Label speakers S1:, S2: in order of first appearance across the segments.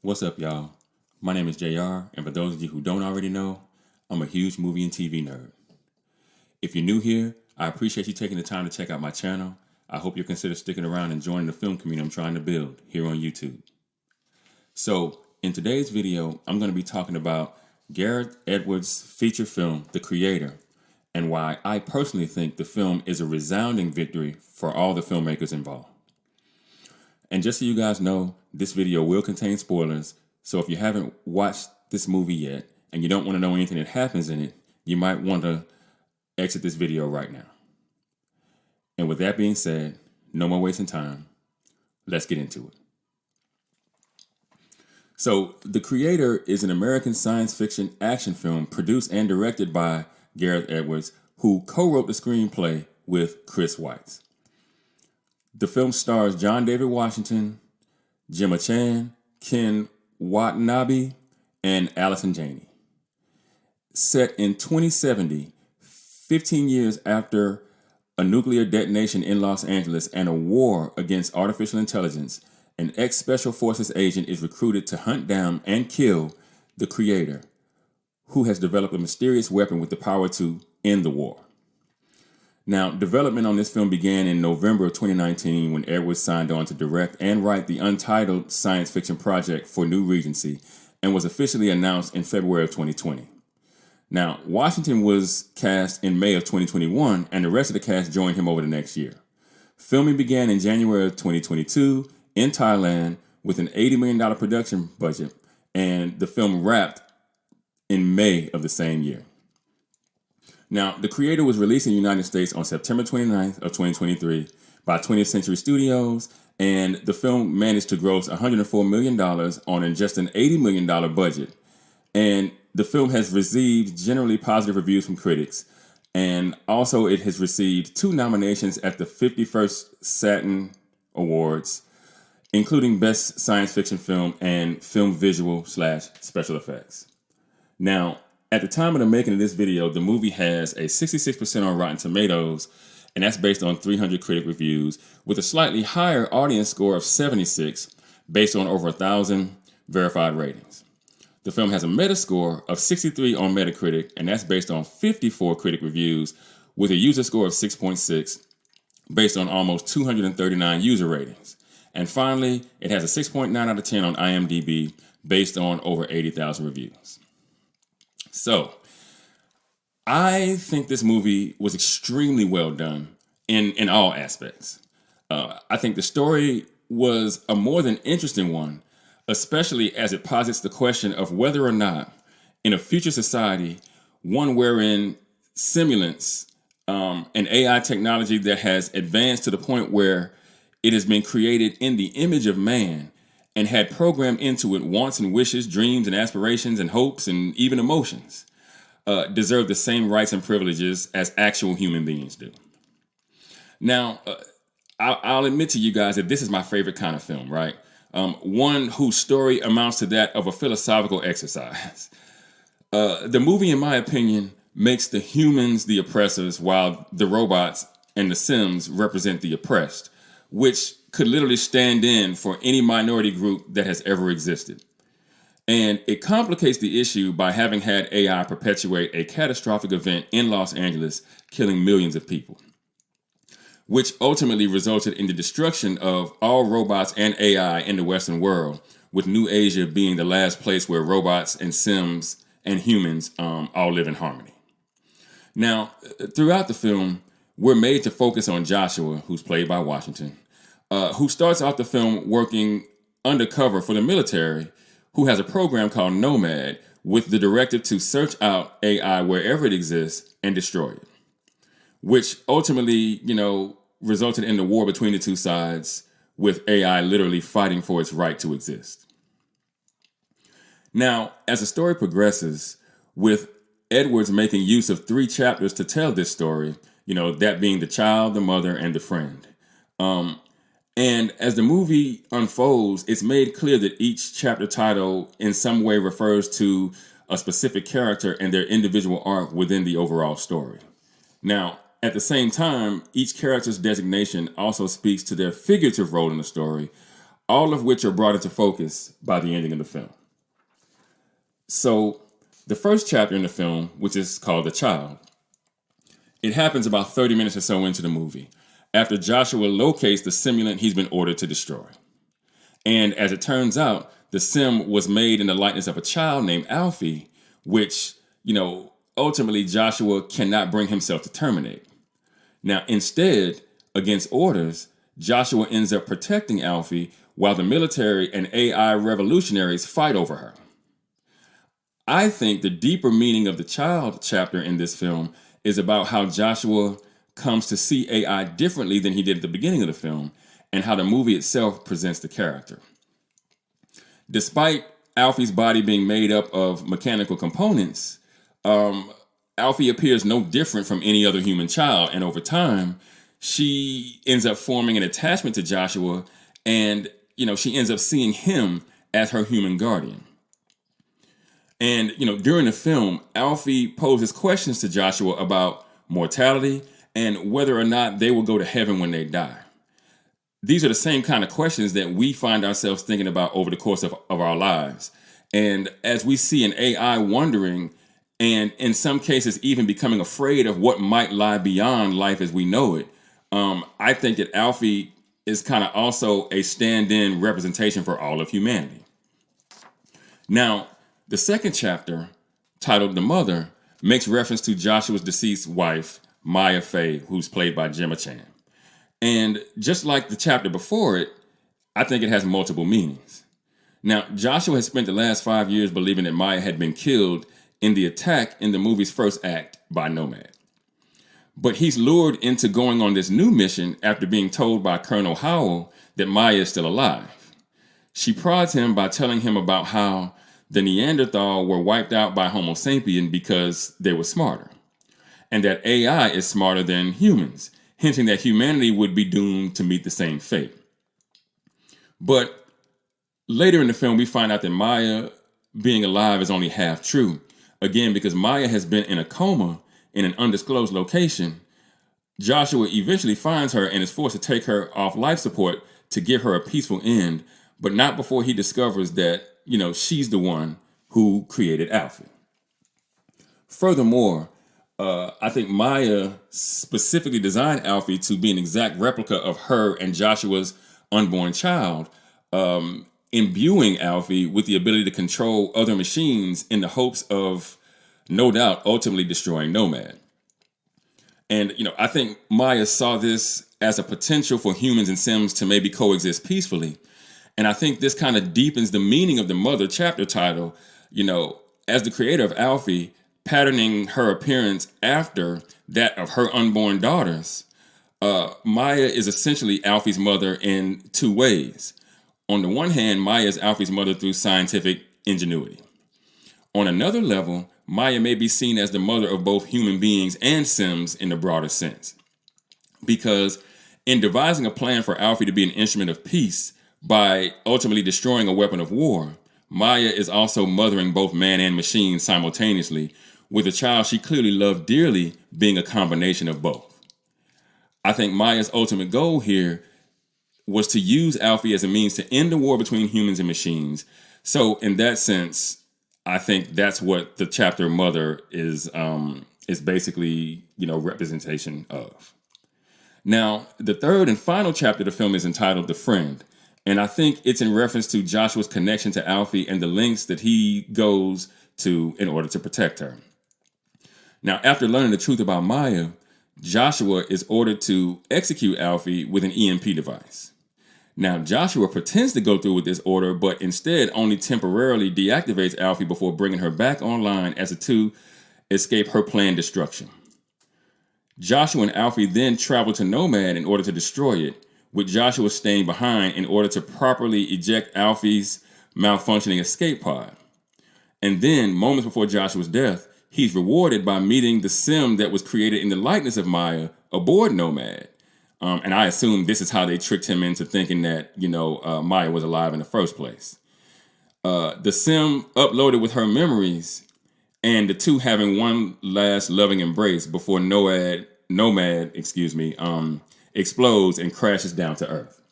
S1: What's up, y'all? My name is JR, and for those of you who don't already know, I'm a huge movie and TV nerd. If you're new here, I appreciate you taking the time to check out my channel. I hope you'll consider sticking around and joining the film community I'm trying to build here on YouTube. So, in today's video, I'm going to be talking about Gareth Edwards' feature film, The Creator, and why I personally think the film is a resounding victory for all the filmmakers involved. And just so you guys know, this video will contain spoilers, so if you haven't watched this movie yet and you don't want to know anything that happens in it, you might want to exit this video right now. And with that being said, no more wasting time. Let's get into it. So, The Creator is an American science fiction action film produced and directed by Gareth Edwards, who co-wrote the screenplay with Chris Weitz. The film stars John David Washington, Gemma Chan, Ken Watanabe, and Allison Janney. Set in 2070, 15 years after a nuclear detonation in Los Angeles and a war against artificial intelligence, an ex-Special Forces agent is recruited to hunt down and kill the Creator, who has developed a mysterious weapon with the power to end the war. Now, development on this film began in November of 2019 when Edwards signed on to direct and write the untitled science fiction project for New Regency and was officially announced in February of 2020. Now, Washington was cast in May of 2021 and the rest of the cast joined him over the next year. Filming began in January of 2022 in Thailand with an $80 million production budget, and the film wrapped in May of the same year. Now, The Creator was released in the United States on September 29th of 2023 by 20th Century Studios, and the film managed to gross $104 million on just an $80 million budget. And the film has received generally positive reviews from critics, and also it has received 2 nominations at the 51st Saturn Awards, including Best Science Fiction Film and Film Visual/Special Effects. Now, at the time of the making of this video, the movie has a 66% on Rotten Tomatoes, and that's based on 300 critic reviews, with a slightly higher audience score of 76, based on over 1,000 verified ratings. The film has a Metascore of 63 on Metacritic, and that's based on 54 critic reviews, with a user score of 6.6, based on almost 239 user ratings. And finally, it has a 6.9 out of 10 on IMDb, based on over 80,000 reviews. So, I think this movie was extremely well done in all aspects. I think the story was a more than interesting one, especially as it posits the question of whether or not, in a future society, one wherein simulants and AI technology that has advanced to the point where it has been created in the image of man and had programmed into it wants and wishes, dreams and aspirations and hopes and even emotions, deserve the same rights and privileges as actual human beings do. Now, I'll admit to you guys that this is my favorite kind of film, right? One whose story amounts to that of a philosophical exercise. The movie, in my opinion, makes the humans the oppressors while the robots and the Sims represent the oppressed, which could literally stand in for any minority group that has ever existed. And it complicates the issue by having had AI perpetuate a catastrophic event in Los Angeles, killing millions of people, which ultimately resulted in the destruction of all robots and AI in the Western world, with New Asia being the last place where robots and Sims and humans all live in harmony. Now, throughout the film, we're made to focus on Joshua, who's played by Washington, who starts out the film working undercover for the military, who has a program called Nomad with the directive to search out AI wherever it exists and destroy it, which ultimately, resulted in the war between the two sides, with AI literally fighting for its right to exist. Now, as the story progresses, with Edwards making use of 3 chapters to tell this story, that being the child, the mother, and the friend. And as the movie unfolds, it's made clear that each chapter title in some way refers to a specific character and their individual arc within the overall story. Now, at the same time, each character's designation also speaks to their figurative role in the story, all of which are brought into focus by the ending of the film. So, the first chapter in the film, which is called The Child, it happens about 30 minutes or so into the movie, after Joshua locates the simulant he's been ordered to destroy. And as it turns out, the sim was made in the likeness of a child named Alfie, which, ultimately Joshua cannot bring himself to terminate. Now, instead, against orders, Joshua ends up protecting Alfie while the military and AI revolutionaries fight over her. I think the deeper meaning of the child chapter in this film is about how Joshua comes to see AI differently than he did at the beginning of the film, and how the movie itself presents the character. Despite Alfie's body being made up of mechanical components, Alfie appears no different from any other human child, and over time, she ends up forming an attachment to Joshua, and she ends up seeing him as her human guardian. And, during the film, Alfie poses questions to Joshua about mortality and whether or not they will go to heaven when they die. These are the same kind of questions that we find ourselves thinking about over the course of our lives. And as we see an AI wondering, and in some cases even becoming afraid of what might lie beyond life as we know it, I think that Alfie is kind of also a stand-in representation for all of humanity. Now, the second chapter, titled The Mother, makes reference to Joshua's deceased wife, Maya Fey, who's played by Gemma Chan. And just like the chapter before it, I think it has multiple meanings. Now, Joshua has spent the last 5 years believing that Maya had been killed in the attack in the movie's first act by Nomad. But he's lured into going on this new mission after being told by Colonel Howell that Maya is still alive. She prods him by telling him about how the Neanderthal were wiped out by Homo sapien because they were smarter, and that AI is smarter than humans, hinting that humanity would be doomed to meet the same fate. But later in the film, we find out that Maya being alive is only half true. Again, because Maya has been in a coma in an undisclosed location, Joshua eventually finds her and is forced to take her off life support to give her a peaceful end, but not before he discovers that, she's the one who created Alfie. Furthermore, I think Maya specifically designed Alfie to be an exact replica of her and Joshua's unborn child, imbuing Alfie with the ability to control other machines in the hopes of, no doubt, ultimately destroying Nomad. And, I think Maya saw this as a potential for humans and Sims to maybe coexist peacefully. And I think this kind of deepens the meaning of the Mother chapter title, as the creator of Alfie, patterning her appearance after that of her unborn daughters. Maya is essentially Alfie's mother in two ways. On the one hand, Maya is Alfie's mother through scientific ingenuity. On another level, Maya may be seen as the mother of both human beings and Sims in the broader sense. Because in devising a plan for Alfie to be an instrument of peace by ultimately destroying a weapon of war, Maya is also mothering both man and machine simultaneously, with a child she clearly loved dearly being a combination of both. I think Maya's ultimate goal here was to use Alfie as a means to end the war between humans and machines. So in that sense, I think that's what the chapter Mother is basically, representation of. Now, the third and final chapter of the film is entitled The Friend. And I think it's in reference to Joshua's connection to Alfie and the lengths that he goes to in order to protect her. Now, after learning the truth about Maya, Joshua is ordered to execute Alfie with an EMP device. Now, Joshua pretends to go through with this order, but instead only temporarily deactivates Alfie before bringing her back online as the two escape her planned destruction. Joshua and Alfie then travel to Nomad in order to destroy it, with Joshua staying behind in order to properly eject Alfie's malfunctioning escape pod. And then, moments before Joshua's death, he's rewarded by meeting the sim that was created in the likeness of Maya aboard Nomad. And I assume this is how they tricked him into thinking that, Maya was alive in the first place. The sim uploaded with her memories, and the two having one last loving embrace before Nomad, explodes and crashes down to Earth.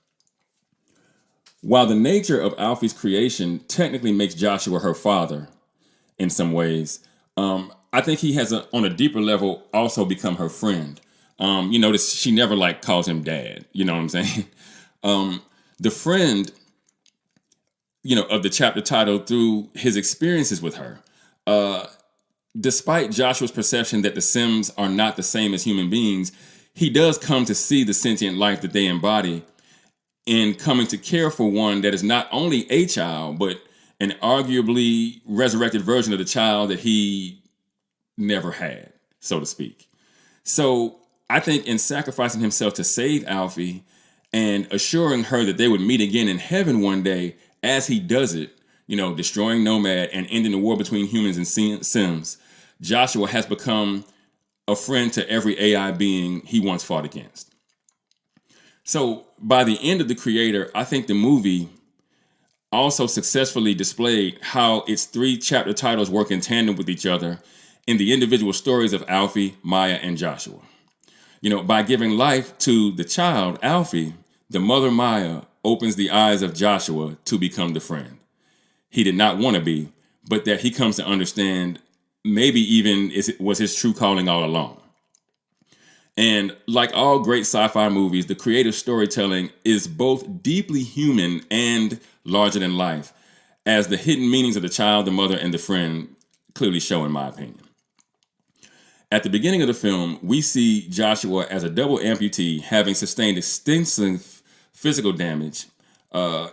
S1: While the nature of Alfie's creation technically makes Joshua her father in some ways, I think he has, on a deeper level, also become her friend. You notice she never like calls him dad. You know what I'm saying? The friend, of the chapter title through his experiences with her. Despite Joshua's perception that the Sims are not the same as human beings, he does come to see the sentient life that they embody in coming to care for one that is not only a child, but an arguably resurrected version of the child that he never had, so to speak. So I think in sacrificing himself to save Alfie and assuring her that they would meet again in heaven one day, as he does it, destroying Nomad and ending the war between humans and Sims, Joshua has become a friend to every AI being he once fought against. So by the end of The Creator, I think the movie also successfully displayed how its 3 chapter titles work in tandem with each other in the individual stories of Alfie, Maya, and Joshua. By giving life to the child, Alfie, the mother Maya opens the eyes of Joshua to become the friend he did not want to be, but that he comes to understand maybe even was his true calling all along. And like all great sci-fi movies, the creative storytelling is both deeply human and larger than life, as the hidden meanings of the child, the mother, and the friend clearly show, in my opinion. At the beginning of the film, we see Joshua as a double amputee having sustained extensive physical damage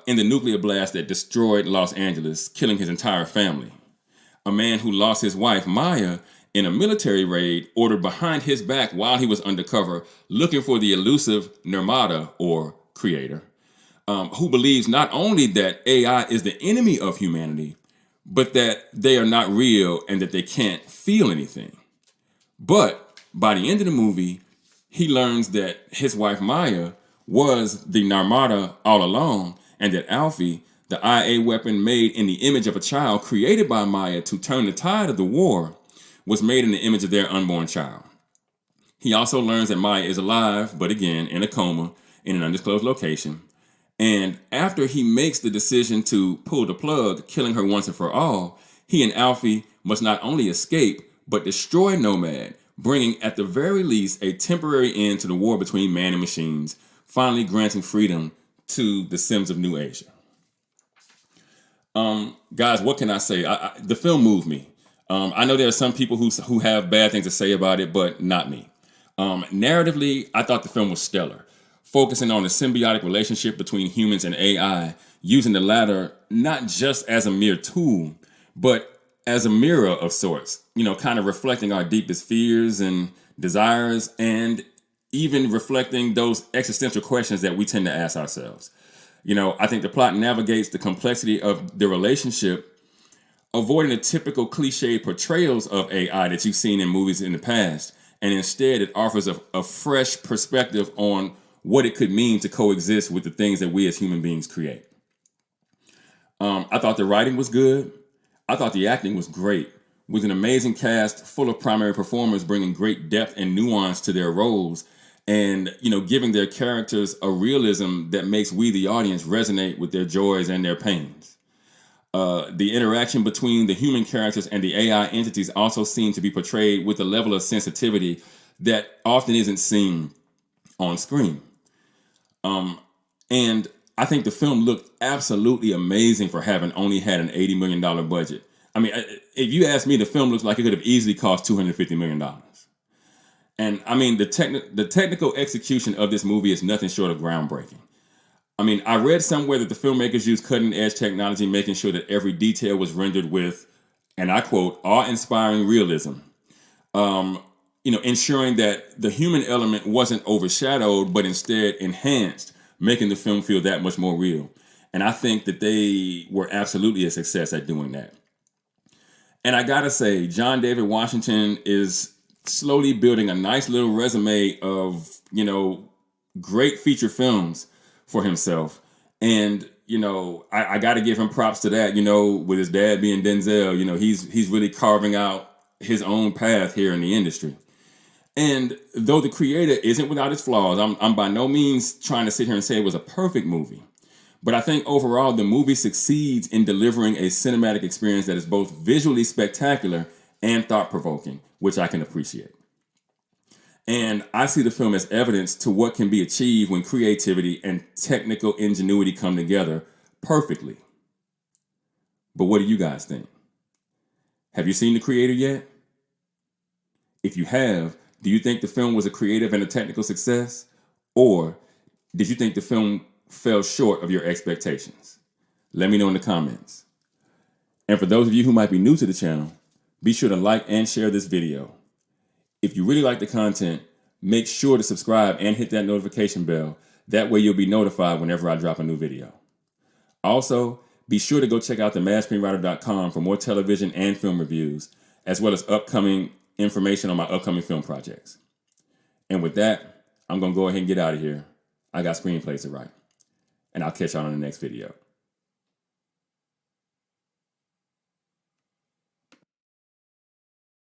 S1: in the nuclear blast that destroyed Los Angeles, killing his entire family. A man who lost his wife, Maya, in a military raid ordered behind his back while he was undercover looking for the elusive Nirmata, or creator, who believes not only that AI is the enemy of humanity, but that they are not real and that they can't feel anything. But by the end of the movie, he learns that his wife Maya was the Nirmata all along, and that Alfie, the IA weapon made in the image of a child created by Maya to turn the tide of the war, was made in the image of their unborn child. He also learns that Maya is alive, but again, in a coma, in an undisclosed location. And after he makes the decision to pull the plug, killing her once and for all, he and Alfie must not only escape, but destroy Nomad, bringing at the very least a temporary end to the war between man and machines, finally granting freedom to the Sims of New Asia. Guys, what can I say? The film moved me. I know there are some people who have bad things to say about it, but not me. Narratively, I thought the film was stellar, focusing on the symbiotic relationship between humans and AI, using the latter not just as a mere tool, but as a mirror of sorts, kind of reflecting our deepest fears and desires, and even reflecting those existential questions that we tend to ask ourselves. I think the plot navigates the complexity of the relationship, avoiding the typical cliche portrayals of AI that you've seen in movies in the past, and instead it offers a fresh perspective on what it could mean to coexist with the things that we as human beings create. I thought the writing was good. I thought the acting was great, with an amazing cast full of primary performers bringing great depth and nuance to their roles, and giving their characters a realism that makes we, the audience, resonate with their joys and their pains. The interaction between the human characters and the AI entities also seem to be portrayed with a level of sensitivity that often isn't seen on screen. And I think the film looked absolutely amazing for having only had an $80 million budget. I mean, if you ask me, the film looks like it could have easily cost $250 million. And I mean, the technical execution of this movie is nothing short of groundbreaking. I mean, I read somewhere that the filmmakers used cutting-edge technology, making sure that every detail was rendered with, and I quote, awe-inspiring realism. Ensuring that the human element wasn't overshadowed, but instead enhanced, making the film feel that much more real. And I think that they were absolutely a success at doing that. And I gotta say, John David Washington is slowly building a nice little resume of, great feature films for himself. And, I got to give him props to that, with his dad being Denzel, he's really carving out his own path here in the industry. And though The Creator isn't without its flaws, I'm by no means trying to sit here and say it was a perfect movie. But I think overall, the movie succeeds in delivering a cinematic experience that is both visually spectacular and thought-provoking, which I can appreciate. And I see the film as evidence to what can be achieved when creativity and technical ingenuity come together perfectly. But what do you guys think? Have you seen The Creator yet? If you have, do you think the film was a creative and a technical success? Or did you think the film fell short of your expectations? Let me know in the comments. And for those of you who might be new to the channel, be sure to like and share this video. If you really like the content, make sure to subscribe and hit that notification bell. That way you'll be notified whenever I drop a new video. Also, be sure to go check out themadScreenwriter.com for more television and film reviews, as well as upcoming information on my upcoming film projects. And with that, I'm going to go ahead and get out of here. I got screenplays to write. And I'll catch y'all on the next video.